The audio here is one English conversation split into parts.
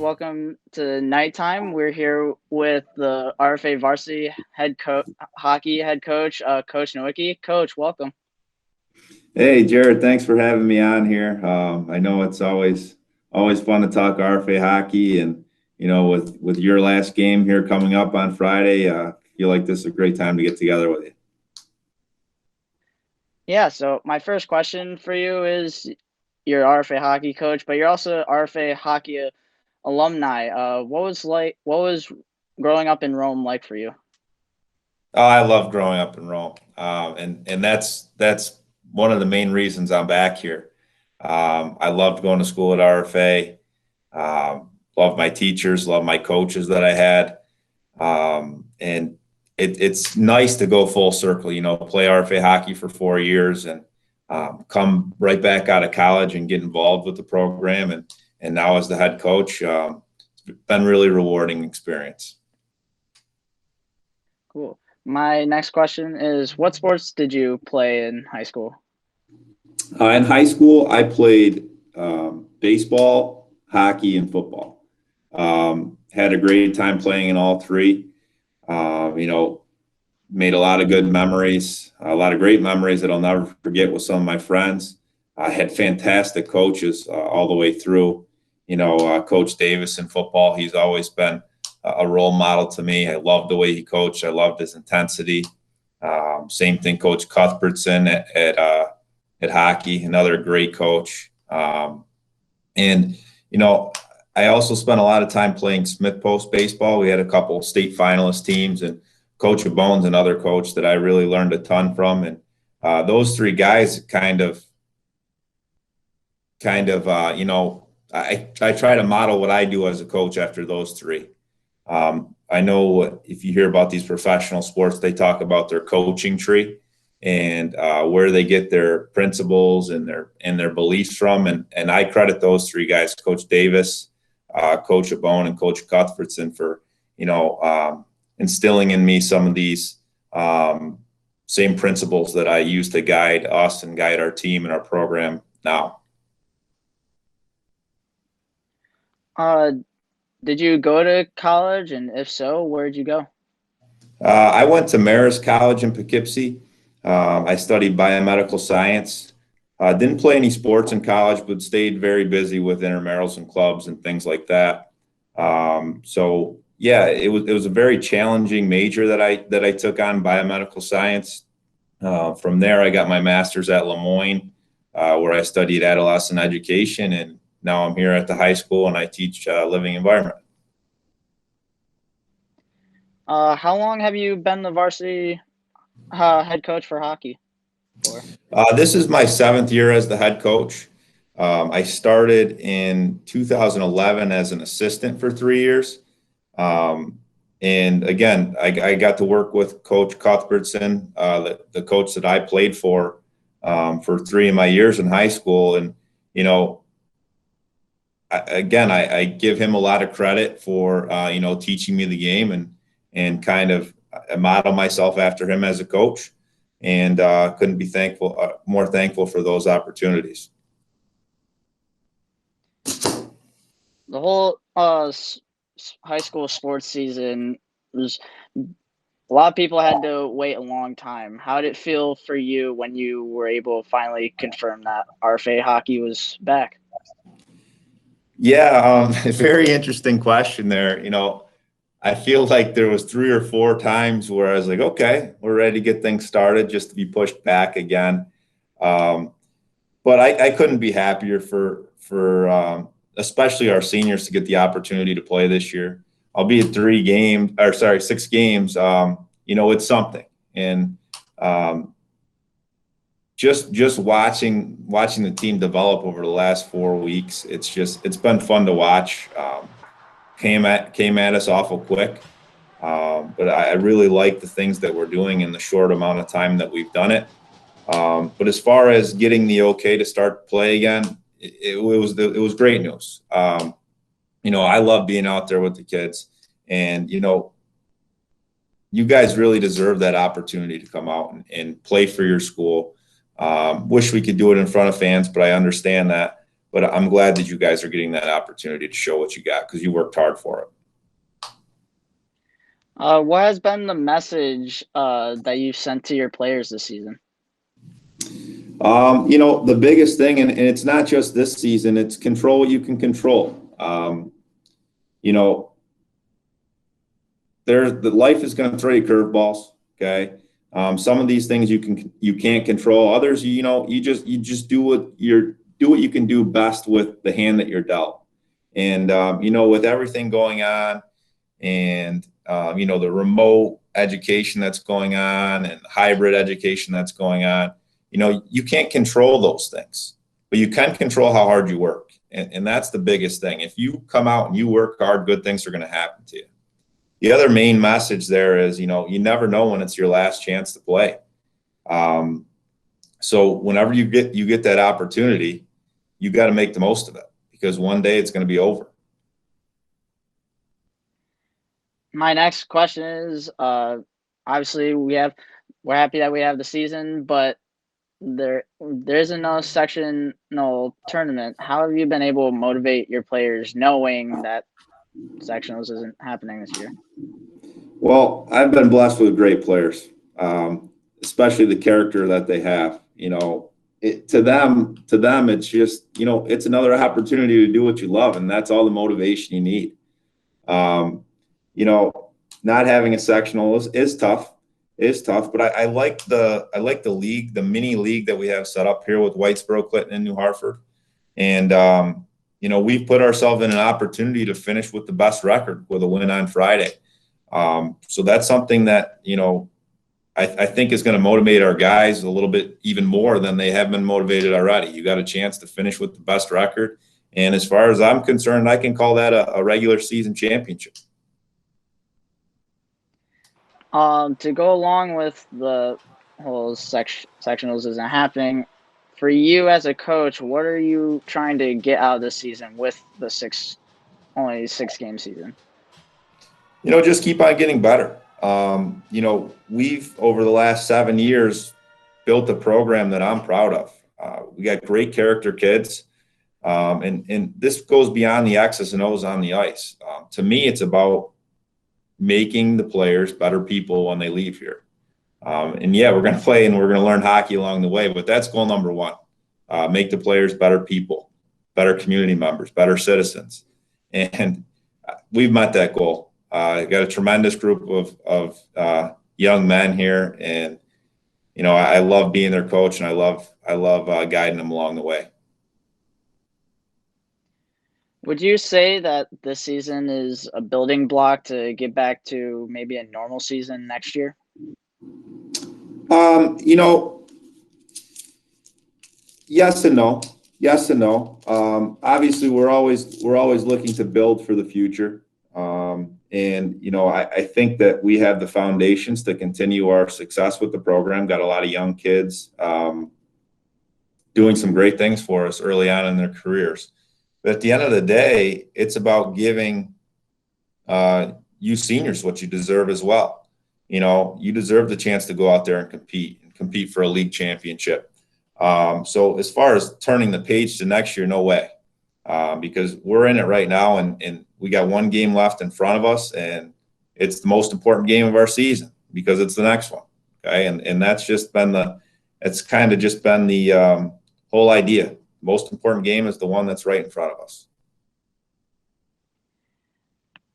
welcome to Nighttime. We're here with the RFA varsity hockey head coach, Coach Nowicki. Coach, welcome. Hey, Jared, thanks for having me on here. I know it's always fun to talk RFA hockey, and with your last game here coming up on Friday, feel like this is a great time to get together with you. Yeah. So my first question for you is, you're RFA hockey coach, but you're also RFA hockey alumni. What was growing up in Rome like for you? Oh, I love growing up in Rome, and that's one of the main reasons I'm back here. I loved going to school at RFA. Love my teachers, love my coaches that I had, and it's nice to go full circle. Play RFA hockey for 4 years and come right back out of college and get involved with the program, and now as the head coach, it's been really rewarding experience. Cool. My next question is, what sports did you play in high school? In high school, I played baseball, hockey, and football. Had a great time playing in all three. Made a lot of good memories, a lot of great memories that I'll never forget with some of my friends. I had fantastic coaches all the way through. Coach Davis in football, he's always been a role model to me. I loved the way he coached. I loved his intensity. Same thing, Coach Cuthbertson at hockey, another great coach. And I also spent a lot of time playing Smith Post baseball. We had a couple state finalist teams, and Coach Bones, another coach that I really learned a ton from. And those three guys I try to model what I do as a coach after those three. I know if you hear about these professional sports, they talk about their coaching tree and where they get their principles and their beliefs from. And I credit those three guys, Coach Davis, Coach Bone, and Coach Cuthbertson, for, instilling in me some of these same principles that I use to guide us and guide our team and our program now. Did you go to college, and if so, where did you go? I went to Marist College in Poughkeepsie. I studied biomedical science. Didn't play any sports in college, but stayed very busy with intramurals and clubs and things like that. So yeah, it was a very challenging major that I took on, biomedical science. From there, I got my master's at Lemoyne, where I studied adolescent education, and now I'm here at the high school and I teach living environment. How long have you been the varsity head coach for hockey for? This is my 7th year as the head coach. I started in 2011 as an assistant for 3 years. And again, I got to work with Coach Cuthbertson, the coach that I played for 3 of my years in high school. And, I give him a lot of credit for, teaching me the game and kind of model myself after him as a coach, and couldn't be more thankful for those opportunities. The whole high school sports season was, a lot of people had to wait a long time. How did it feel for you when you were able to finally confirm that RFA hockey was back? Yeah, very interesting question there. I feel like there was 3 or 4 times where I was like, okay, we're ready to get things started, just to be pushed back again. But I couldn't be happier for especially our seniors to get the opportunity to play this year. Albeit 6 games, it's something. And just watching the team develop over the last 4 weeks, it's been fun to watch. Came at us awful quick, but I really like the things that we're doing in the short amount of time that we've done it. But as far as getting the okay to start play again, it was great news. I love being out there with the kids, and you guys really deserve that opportunity to come out and play for your school. Wish we could do it in front of fans, but I understand that. But I'm glad that you guys are getting that opportunity to show what you got because you worked hard for it. What has been the message that you've sent to your players this season? The biggest thing, and it's not just this season, it's control what you can control. The life is going to throw you curveballs. Okay. Some of these things you can't control. Others, you just do what you can do best with the hand that you're dealt. And with everything going on, and the remote education that's going on and hybrid education that's going on, you can't control those things, but you can control how hard you work. And that's the biggest thing. If you come out and you work hard, good things are going to happen to you. The other main message there is, you never know when it's your last chance to play. So whenever you get that opportunity, you got to make the most of it because one day it's going to be over. My next question is, obviously we're happy that we have the season, but there isn't no sectional tournament. How have you been able to motivate your players knowing that sectionals isn't happening this year? Well, I've been blessed with great players, especially the character that they have. To them, it's just, it's another opportunity to do what you love, and that's all the motivation you need. Not having a sectional is tough. But I like the league, the mini league that we have set up here with Whitesboro, Clinton, and New Hartford. And, we've put ourselves in an opportunity to finish with the best record with a win on Friday. So that's something that, I think is going to motivate our guys a little bit even more than they have been motivated already. You got a chance to finish with the best record. And as far as I'm concerned, I can call that a regular season championship. To go along with the whole sectionals isn't happening, for you as a coach, what are you trying to get out of this season with the only 6-game season? Just keep on getting better. We've over the last 7 years built a program that I'm proud of. We got great character kids. And this goes beyond the X's and O's on the ice. To me, it's about making the players better people when they leave here. And yeah, we're going to play and we're going to learn hockey along the way, but that's goal number one. Make the players better people, better community members, better citizens. And we've met that goal. Got a tremendous group of young men here. And, I love being their coach, and I love guiding them along the way. Would you say that this season is a building block to get back to maybe a normal season next year? Yes and no. Yes and no. Obviously, we're always looking to build for the future. I think that we have the foundations to continue our success with the program. Got a lot of young kids doing some great things for us early on in their careers. But at the end of the day, it's about giving you seniors what you deserve as well. You deserve the chance to go out there and compete for a league championship. So as far as turning the page to next year, no way, because we're in it right now, and we got one game left in front of us, and it's the most important game of our season because it's the next one. Okay, and that's just been the whole idea. Most important game is the one that's right in front of us.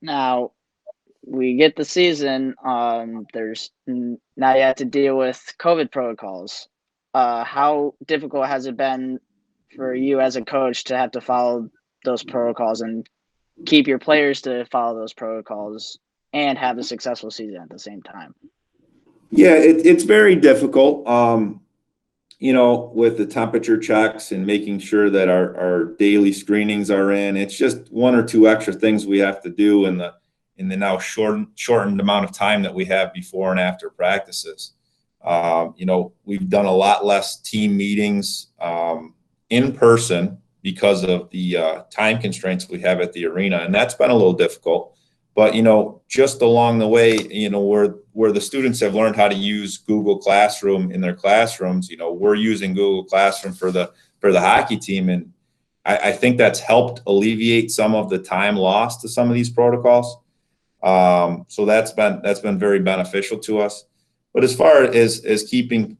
Now, we get the season. There's now you have to deal with COVID protocols. How difficult has it been for you as a coach to have to follow those protocols and keep your players to follow those protocols and have a successful season at the same time? Yeah, it's very difficult. With the temperature checks and making sure that our daily screenings are in, it's just one or two extra things we have to do in the now shortened amount of time that we have before and after practices. We've done a lot less team meetings in person because of the time constraints we have at the arena, and that's been a little difficult. But, just along the way, where the students have learned how to use Google Classroom in their classrooms, we're using Google Classroom for the hockey team. And, I think that's helped alleviate some of the time lost to some of these protocols. So that's been very beneficial to us. But as far as keeping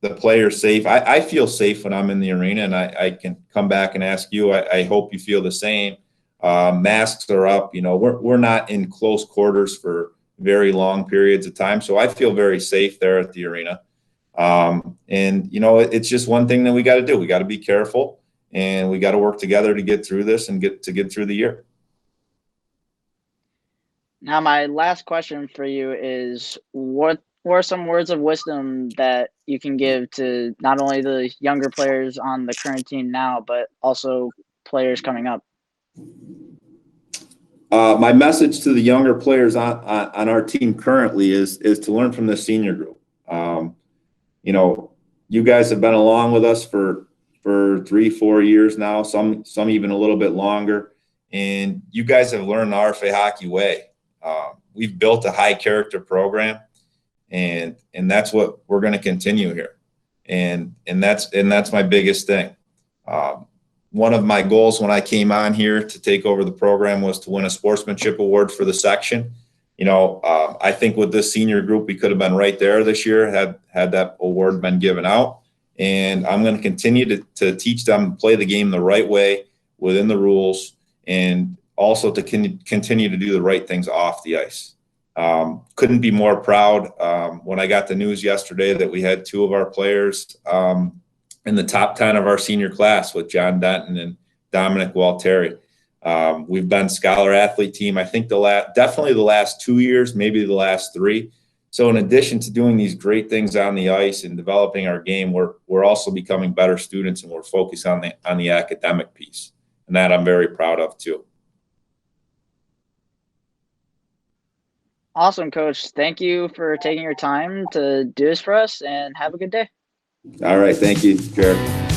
the players safe, I feel safe when I'm in the arena, and I can come back and ask you. I hope you feel the same. Masks are up. You know, we're not in close quarters for very long periods of time, so I feel very safe there at the arena. And you know, it's just one thing that we got to do. We got to be careful, and we got to work together to get through this and get through the year. Now, my last question for you is, what were some words of wisdom that you can give to not only the younger players on the current team now, but also players coming up? My message to the younger players on our team currently is to learn from the senior group. You know, you guys have been along with us for 3-4 years now, some even a little bit longer, and you guys have learned the RFA Hockey way. We've built a high character program, and that's what we're going to continue here, and that's my biggest thing. One of my goals when I came on here to take over the program was to win a sportsmanship award for the section. You know, I think with this senior group, we could have been right there this year had that award been given out. And I'm going to continue to teach them to play the game the right way within the rules, and also to continue to do the right things off the ice. Couldn't be more proud when I got the news yesterday that we had 2 of our players in the top 10 of our senior class with John Denton and Dominic Walteri. We've been scholar athlete team, I think definitely the last 2 years, maybe the last 3. So in addition to doing these great things on the ice and developing our game, we're also becoming better students, and we're focused on the academic piece. And that I'm very proud of too. Awesome, Coach. Thank you for taking your time to do this for us, and have a good day. All right. Thank you, Jared.